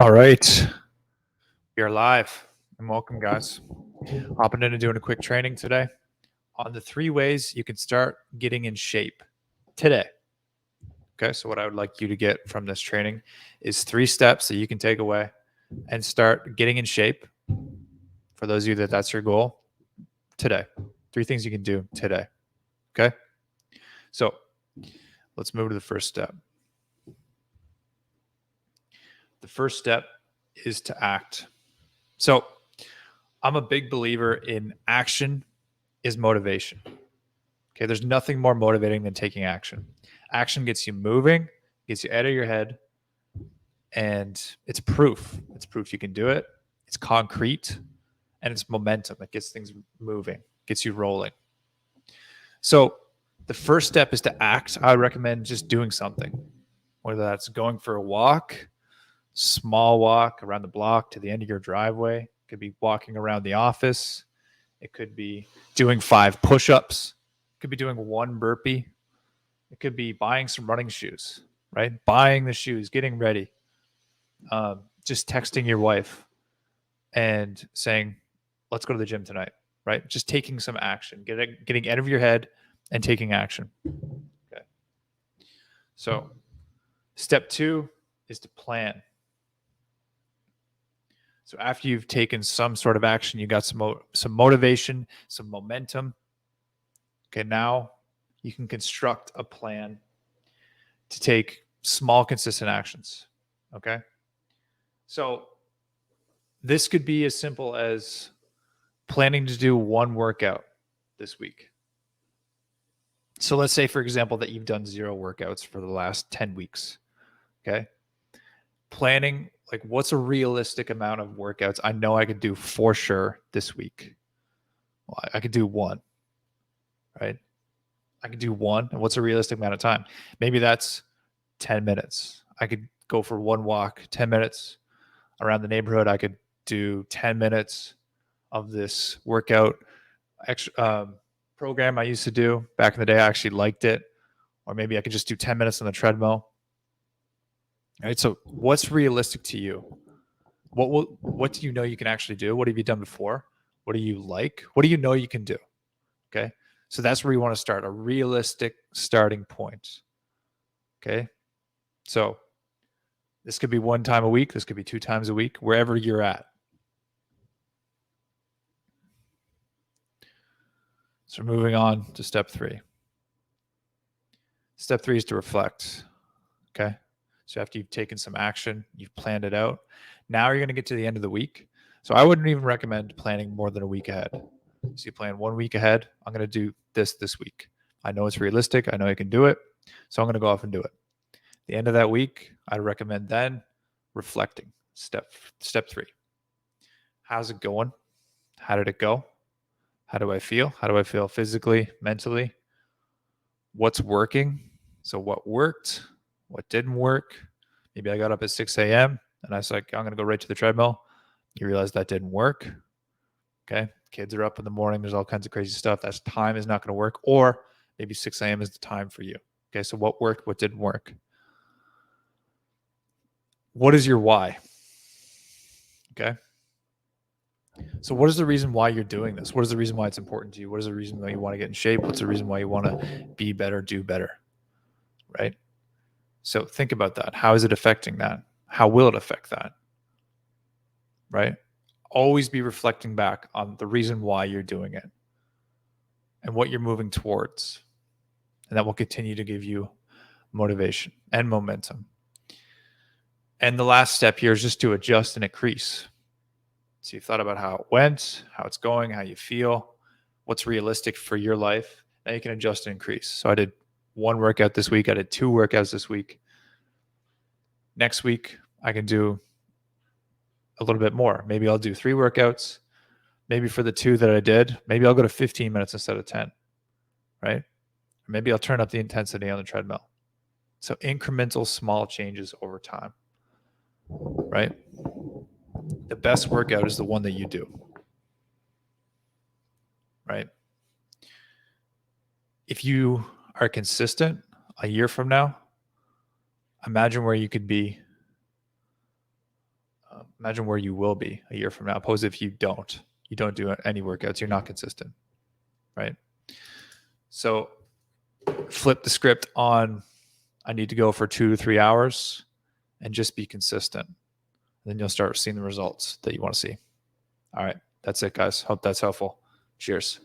All right. We are live and welcome, guys. Hopping in and doing a quick training today on the 3 ways you can start getting in shape today. Okay, so what I would like you to get from this training is 3 steps that you can take away and start getting in shape. For those of you that's your goal today. 3 things you can do today. Okay, so let's move to the first step. The first step is to act. So I'm a big believer in action is motivation. Okay, there's nothing more motivating than taking action. Action gets you moving, gets you out of your head, and it's proof. It's proof you can do it. It's concrete, and it's momentum. It gets things moving, gets you rolling. So the first step is to act. I would recommend just doing something, whether that's going for a walk, small walk around the block to the end of your driveway. It could be walking around the office. It could be doing 5 push-ups. It could be doing 1 burpee. It could be buying some running shoes, right? Buying the shoes, getting ready, just texting your wife and saying, let's go to the gym tonight, right? Just taking some action, getting out of your head and taking action. Okay. So step 2 is to plan. So after you've taken some sort of action, you got some motivation, some momentum. Okay, now you can construct a plan to take small, consistent actions. Okay. So this could be as simple as planning to do 1 workout this week. So let's say, for example, that you've done 0 workouts for the last 10 weeks. Okay. Planning, like, what's a realistic amount of workouts I know I could do for sure this week? Well, I could do 1, right? I could do 1. And what's a realistic amount of time? Maybe that's 10 minutes. I could go for 1 walk, 10 minutes around the neighborhood. I could do 10 minutes of this workout program I used to do back in the day. I actually liked it. Or maybe I could just do 10 minutes on the treadmill. All right. So what's realistic to you? What do you know you can actually do? What have you done before? What do you like? What do you know you can do? Okay. So that's where you want to start, a realistic starting point. Okay. So this could be 1 time a week. This could be 2 times a week, wherever you're at. So moving on to step 3. Step 3 is to reflect. Okay. So after you've taken some action, you've planned it out. Now you're going to get to the end of the week. So I wouldn't even recommend planning more than a week ahead. So you plan 1 week ahead. I'm going to do this week. I know it's realistic. I know I can do it. So I'm going to go off and do it. The end of that week, I'd recommend then reflecting. Step 3. How's it going? How did it go? How do I feel? How do I feel physically, mentally? What's working? So what worked? What didn't work? Maybe I got up at 6 a.m. and I was like, I'm going to go right to the treadmill. You realize that didn't work. Okay. Kids are up in the morning. There's all kinds of crazy stuff. That time is not going to work. Or maybe 6 a.m. is the time for you. Okay. So what worked? What didn't work? What is your why? Okay. So what is the reason why you're doing this? What is the reason why it's important to you? What is the reason why you want to get in shape? What's the reason why you want to be better, do better? Right? So think about that. How is it affecting that? How will it affect that? Right? Always be reflecting back on the reason why you're doing it and what you're moving towards. And that will continue to give you motivation and momentum. And the last step here is just to adjust and increase. So you thought about how it went, how it's going, how you feel, what's realistic for your life. Now you can adjust and increase. So I did 1 workout this week. I did 2 workouts this week. Next week, I can do a little bit more. Maybe I'll do 3 workouts. Maybe for the 2 that I did, maybe I'll go to 15 minutes instead of 10, right? Or maybe I'll turn up the intensity on the treadmill. So incremental small changes over time, right? The best workout is the one that you do, right? If you are consistent a year from now, imagine where you could be Imagine where you will be a year from now. Suppose if you don't do any workouts, you're not consistent, right? So flip the script on, I need to go for 2 to 3 hours and just be consistent. Then you'll start seeing the results that you want to see. All right. That's it, guys. Hope that's helpful. Cheers.